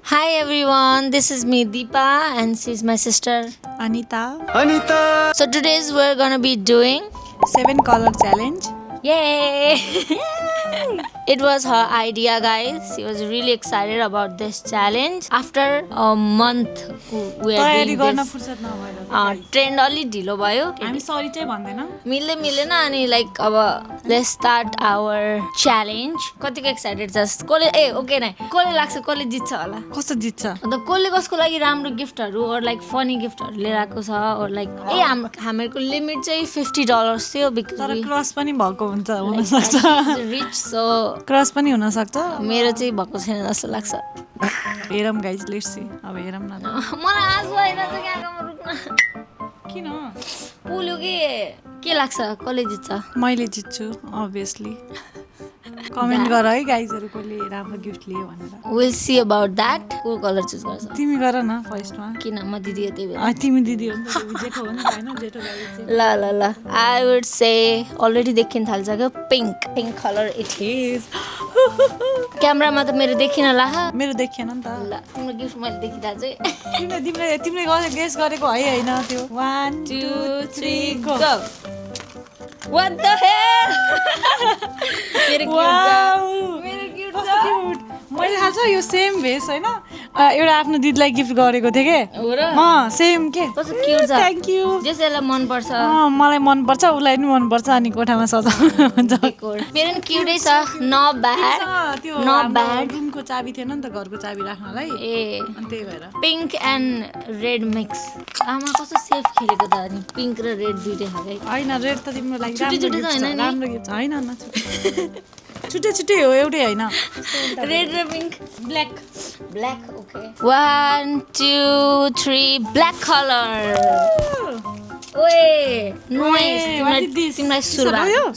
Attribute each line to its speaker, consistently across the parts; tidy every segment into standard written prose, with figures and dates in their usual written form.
Speaker 1: Hi everyone, this is me Deepa and she's my sister
Speaker 2: Anita.
Speaker 1: So today's we're gonna be doing
Speaker 3: 7 color challenge.
Speaker 1: Yay! It was her idea, guys. She was really excited about this challenge. After a month we are
Speaker 3: तयारी
Speaker 1: doing
Speaker 3: गर्न
Speaker 1: this.
Speaker 3: फुर्सद नभएर
Speaker 1: trend अलि ढिलो भयो
Speaker 3: हामी sorry चाहिँ भन्दैनौँ
Speaker 1: मिलेन अनि लाइक अब लेट्स स्टार्ट आवर च्यालेन्ज कतिको एक्साइटेड छ कसले ओके नै कसले लाग्छ कसले जित्छ होला
Speaker 3: कस्तो जित्छ
Speaker 1: अन्त कसले कसको लागि राम्रो गिफ्टहरू और लाइक फनी गिफ्टहरू लिएर आएको छ और लाइक हामीहरूको लिमिट चाहिँ $50 थियो
Speaker 3: तर
Speaker 1: बिकज
Speaker 3: क्रस पनि भएको हुन्छ हुन सक्छ
Speaker 1: रिच सो
Speaker 3: क्रस पनि हुन सक्छ
Speaker 1: मेरो चाहिँ भएको छैन जस्तो लाग्छ
Speaker 3: हेरौँ गाइज लेट्स सी अब हेरौँ न
Speaker 1: मलाई आज होइन त कहाँको रुक्न
Speaker 3: किन
Speaker 1: पोल्यो के लाग्छ कसले जित्छ
Speaker 3: मैले जित्छु अभियसली कमेन्ट गर है गाइजहरू कसले राम्रो गिफ्ट लियो भनेर
Speaker 1: विल सी अबाउट द्याट को कलर चुज गर्छ
Speaker 3: तिमी गर न फर्स्टमा
Speaker 1: किन म दिदी हो त्यही भएर
Speaker 3: तिमी दिदी हो नि त तिमी जेठो हो नि त होइन जेठो गाइज
Speaker 1: ल आई वुड से अलरेडी देखिन थाल्छ क्या पिङ्क कलर इट इज क्यामेरामा त मेरो देखिन ला
Speaker 3: मेरो देखिएन नि त
Speaker 1: ल तिम्रो गिफ्ट मैले देखिरहेको चाहिँ
Speaker 3: तिमीले गेस गरेको है होइन त्यो 1 2 3 गो
Speaker 1: What the hell? मेरो क्यूट छ
Speaker 3: मैले थाहा छ यो सेम भेस होइन एउटा आफ्नो दिदीलाई गिफ्ट गरेको थिएँ के
Speaker 1: हो र
Speaker 3: सेम के
Speaker 1: कस्तो क्यूट छ
Speaker 3: थ्याङ्क यू
Speaker 1: जसलाई मन पर्छ
Speaker 3: मलाई मनपर्छ उसलाई पनि मनपर्छ अनि कोठामा सजाउनु हुन्छ
Speaker 1: मेरो पनि क्यूटै छ न ब्याड
Speaker 3: त्यो
Speaker 1: Not bad.
Speaker 3: रुमको चाबी थिएन नि त घरको चाबी राख्नलाई
Speaker 1: ए
Speaker 3: अनि त्यही भएर
Speaker 1: पिङ्क एन्ड रेड मिक्स आमा कस्तो सेफ खेलेको त अनि पिङ्क र रेड दुइटै खाले
Speaker 3: होइन रेड त तिम्रो लागि
Speaker 1: छुट्टै छुट्टै त होइन नि?
Speaker 3: राम्रो गिफ्ट होइन न छुट्टै छुट्टै हो एउटै होइन
Speaker 1: रेड र pink black okay 1 2 3 black colour ओए नाइस तिमीलाई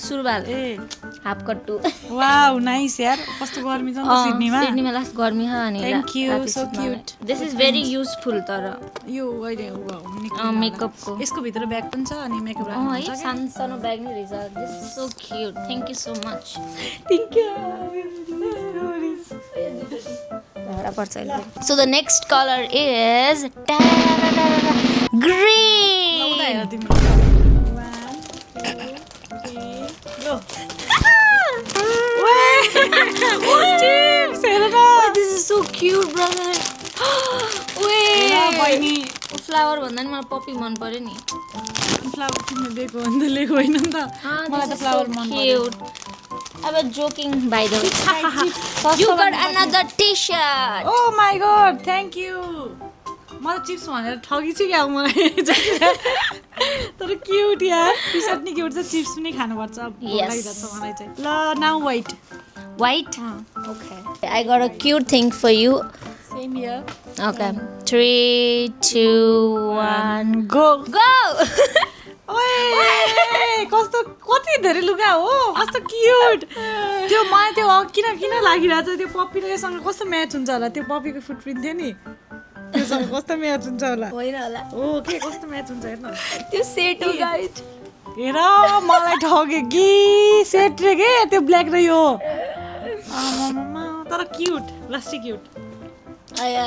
Speaker 1: सुरबाल
Speaker 3: ए
Speaker 1: हाफ कट्टु
Speaker 3: वाउ नाइस यार कस्तो गर्मी छ नि त सिडनीमा
Speaker 1: सिडनीमा लास्ट गर्मी छ अनि
Speaker 3: Thank you, so cute.
Speaker 1: This is very useful तर
Speaker 3: यो अहिले
Speaker 1: मेकअपको
Speaker 3: यसको भित्र ब्याग पनि छ अनि मेकअप
Speaker 1: है
Speaker 3: राख्नु हुन्छ
Speaker 1: सानो सानो ब्याग नै रहेछ this is so cute thank you so much
Speaker 3: thank you
Speaker 1: पर्छ so the next colour is green this is so cute brother flower भन्दा नि मलाई पप्पी मन पर्यो नि
Speaker 3: फ्लावर किन्नु दिएको अन्त लिएको होइन नि त मलाई त फ्लावर मन पर्यो
Speaker 1: I was joking by the way. You got another t-shirt.
Speaker 3: Oh my god, thank you. मलाई चिप्स भनेर ठगी छु क्या मलाई तर क्युट यार टी सर्ट नि क्युट छ चिप्स पनि खानुपर्छ लागिरहेछ मलाई चाहिँ ल now white
Speaker 1: White? Okay. I got a cute thing for you.
Speaker 3: Same here
Speaker 1: Okay. 3, 2, 1.
Speaker 3: Go
Speaker 1: Go!
Speaker 3: ओए कस्तो कति धेरै लुगा हो कस्तो क्युट त्यो मलाई त्यो किन लागिरहेछ त्यो पप्पी र योसँग कस्तो म्याच हुन्छ होला त्यो पप्पीको फुटप्रिन्ट थियो नि त्योसँग कस्तो म्याच हुन्छ होला
Speaker 1: होइन होला
Speaker 3: हो के कस्तो म्याच हुन्छ हेर्न
Speaker 1: त्यो सेट हो गाइज
Speaker 3: हेर मलाई ठग्यो कि सेट रे के त्यो ब्ल्याक र यो तर क्युट लास्टी क्युट
Speaker 1: आया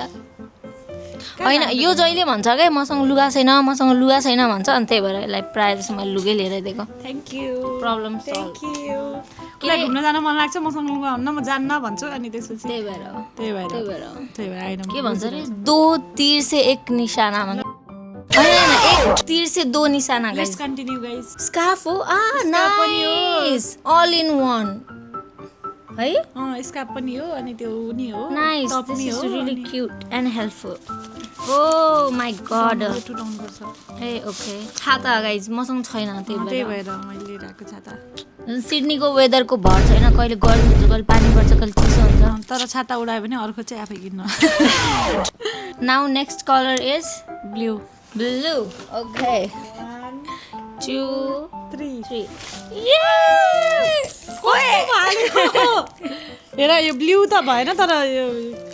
Speaker 1: होइन यो जहिले भन्छ क्या मसँग लुगा छैन भन्छ अनि त्यही भएर यसलाई प्रायः जस्तो मैले लुगै लिएर दिएको
Speaker 3: thank you
Speaker 1: problem
Speaker 3: thank you उसलाई घुम्न जान मन लाग्छ मसँग लुगा हुन्न म जान्न भन्छु अनि त्यसपछि
Speaker 1: त्यही भएर
Speaker 3: आएन
Speaker 1: के भन्छ अरे दो तीर से एक निशाना भन्छ होइन एक तीर से दो निशाना
Speaker 3: लेट्स कन्टिन्यू गाइस
Speaker 1: स्कार्फ हो नाइस ऑल इन वन है
Speaker 3: स्कार्फ पनि हो अनि त्यो नि हो
Speaker 1: नाइस
Speaker 3: टप
Speaker 1: दिस
Speaker 3: नि
Speaker 1: इज
Speaker 3: हो
Speaker 1: really cute and helpful oh my God
Speaker 3: टुटाउनु पर्छ
Speaker 1: ए ओके छाता गाइज मसँग छैन
Speaker 3: त्यही भएर मैले लिइरहेको छाता
Speaker 1: सिडनीको वेदरको भर छैन कहिले गर्मी हुन्छ कहिले पानी पर्छ कहिले चिसो हुन्छ
Speaker 3: तर छाता उडायो भने अर्को चाहिँ आफै किन्न
Speaker 1: now next colour is
Speaker 3: blue
Speaker 1: blue okay 2 3
Speaker 3: हेर यो ब्लू त भएन तर यो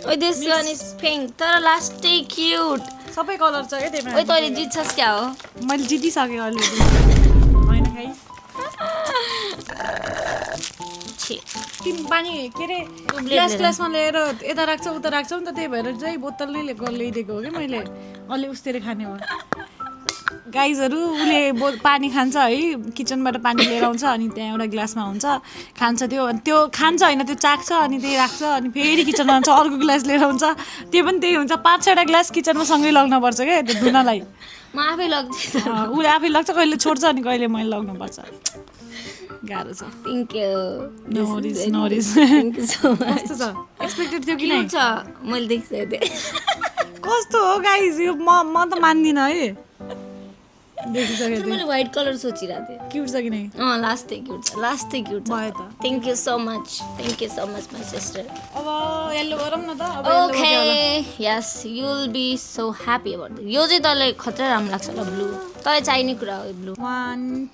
Speaker 1: ओइ दिस वन इज पिंक तर लास्टै क्यूट
Speaker 3: सबै कलर छ के त्यही
Speaker 1: ओइ तैँले जित्छस् क्या हो
Speaker 3: मैले जितिसकेँ अलरेडी होइन गाइस
Speaker 1: छि
Speaker 3: तिमी पानी के अरे ग्लासमा लिएर यता राख्छ उता राख्छौ नि त त्यही भएर चाहिँ बोतल नै ल्याइदिएको हो कि मैले अलि उस्तेर खाने भयो गाइजहरू उसले पानी खान्छ है किचनबाट पानी लिएर आउँछ अनि त्यहाँ एउटा ग्लासमा हुन्छ खान्छ त्यो खान्छ होइन त्यो चाख्छ अनि त्यही राख्छ अनि फेरि किचनमा आउँछ अर्को ग्लास लिएर आउँछ त्यो पनि त्यही हुन्छ 5-6वटा ग्लास किचनमा सँगै लग्नुपर्छ क्या त्यो धुनलाई
Speaker 1: म आफै लग्छु
Speaker 3: उसले आफै लग्छ कहिले छोड्छ अनि कहिले मैले लग्नुपर्छ गाह्रो छ
Speaker 1: thank you
Speaker 3: Norris
Speaker 1: thank you so much
Speaker 3: कस्तो छ एक्सपेक्टेड थियो कि नै
Speaker 1: छ मैले देखिसकेको थिएँ
Speaker 3: कस्तो हो गाइज यो म त मान्दिनँ है देखिसकेको
Speaker 1: मैले व्हाइट कलर सोचिरहेको थिएँ
Speaker 3: क्युट छ कि नै
Speaker 1: लास्ट चाहिँ क्युट छ
Speaker 3: भयो त
Speaker 1: thank you so much my sister
Speaker 3: अब येल्लो गरौँ न त अब
Speaker 1: okay yes you will be so happy about यो चाहिँ तँलाई खतरा राम्रो लाग्छ ल ब्लू तँलाई चाहिने कुरा हो ब्लू
Speaker 3: 1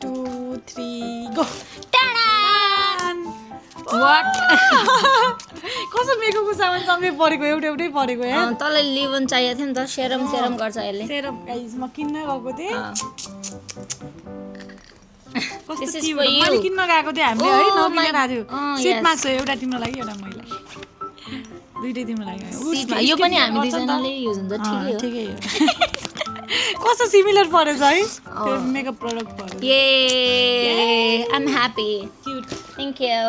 Speaker 3: 2 3 गो
Speaker 1: वाट
Speaker 3: कस्तो मेकअपको सामान सँगै परेको एउटै परेको यार
Speaker 1: तँलाई लिभन चाहिएको थियो नि त सेरम गर्छ यसले
Speaker 3: सेरम गाइस म किन्न गएको थिएँ कस्तो
Speaker 1: This is
Speaker 3: cute
Speaker 1: for
Speaker 3: हो।
Speaker 1: you.
Speaker 3: मैले किन्न गएको थिएँ हामीले है
Speaker 1: Oh
Speaker 3: नकिनेर
Speaker 1: my-
Speaker 3: आएको थियो सिट
Speaker 1: yes.
Speaker 3: माग्छ एउटा तिम्रो लागि एउटा मलाई दुईटै तिम्रो लागि
Speaker 1: Seat- यो पनि हामी दुईजनाले युज हुन्छ ठिकै हो
Speaker 3: ठिकै हो कस्तो सिमिलर परेछ है त्यो मेकअप प्रडक्ट पऱ्यो
Speaker 1: ये I am happy
Speaker 3: cute
Speaker 1: thank you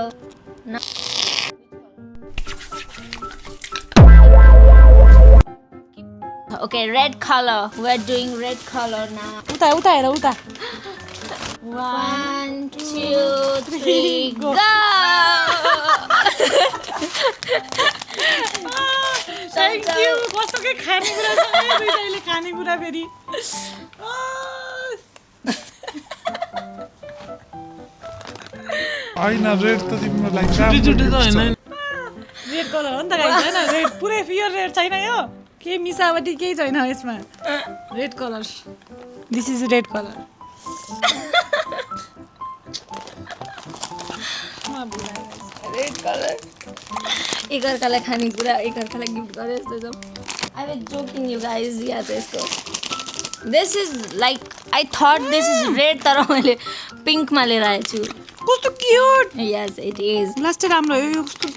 Speaker 1: Okay, red color. We're doing red color now.
Speaker 3: उता हेर उता
Speaker 1: 1, 2, 3,
Speaker 3: go.
Speaker 1: go!
Speaker 3: थ्याङ्क यू कस्तो के खानेकुरा छ दुईटैले खानेकुरा फेरि
Speaker 2: होइन रेड त तिम्रो लागि
Speaker 3: रेड कलर हो नि त गाइस हैन रेड पुरै प्योर रेड छैन यो के मिसावटी केही छैन यसमा red colour this is red colour
Speaker 1: red colour एकअर्कालाई खानेकुरा एकअर्कालाई गिफ्ट गरे जस्तो छ I was joking you guys या त यसको this is like I thought this is red तर मैले पिङ्कमा लिएर आएको छु
Speaker 3: कस्तो क्यूट
Speaker 1: यस इट इज
Speaker 3: लास्टै राम्रो हो यो कस्तो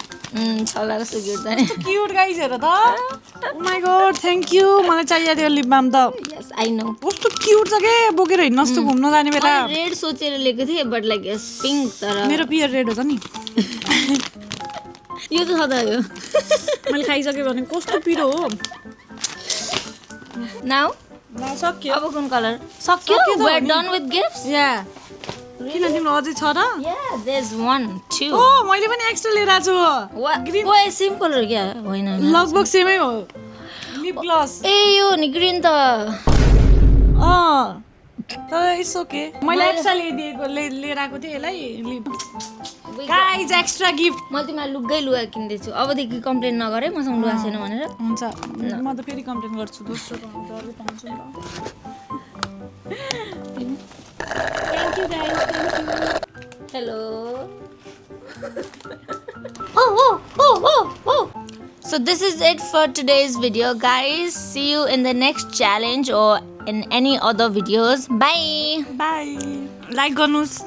Speaker 1: छला कस्तो क्युट छ
Speaker 3: क्यूट गाइस हेर त oh my god thank you मलाई चाहिएको थियो लिप बाम त
Speaker 1: यस आई नो
Speaker 3: कस्तो क्यूट छ के बोकेर हिँड्न जस्तो घुम्न जाने बेला
Speaker 1: रेड सोचेर लिएको थिएँ बट लाइक यस पिङ्क तर
Speaker 3: मेरो पियर रेड हो त नि
Speaker 1: यो चाहिँ सदा हो
Speaker 3: मैले खाइसकेँ भने कस्तो पिरो हो
Speaker 1: नाउ
Speaker 3: सक्यो
Speaker 1: अब कुन कलर
Speaker 3: सक्यो
Speaker 1: we are done with gifts
Speaker 3: या किन तिम्रो अझै छ र
Speaker 1: Yeah, there's 1, 2.
Speaker 3: ओ मैले पनि एक्स्ट्रा लिएर आएको छु
Speaker 1: What?
Speaker 3: Green.
Speaker 1: ओए सिम्पल हो क्या होइन
Speaker 3: लगभग सेमै हो लिप ग्लस
Speaker 1: ए यो नि ग्रीन त
Speaker 3: तर इट्स ओके मैले एक्स्ट्रा लिएर आएको थिएँ यसलाई लिप गाइज एक्स्ट्रा गिफ्ट
Speaker 1: मैले तिमीलाई लुगै लुगा किन्दैछु अबदेखि कम्प्लेन नगर है मसँग लुगा छैन भनेर
Speaker 3: हुन्छ म त फेरि कम्प्लेन गर्छु दोस्रो पाउँछु नि thank you guys
Speaker 1: hello So this is it for today's video guys. See you in the next challenge or in any other videos. Bye.
Speaker 3: Bye like गर्नुहोस्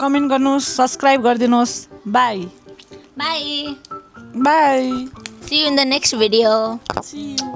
Speaker 3: कमेन्ट गर्नुहोस् सब्सक्राइब गरिदिनुहोस् bye
Speaker 1: Bye.
Speaker 3: Bye
Speaker 1: See you in the next video.
Speaker 3: See you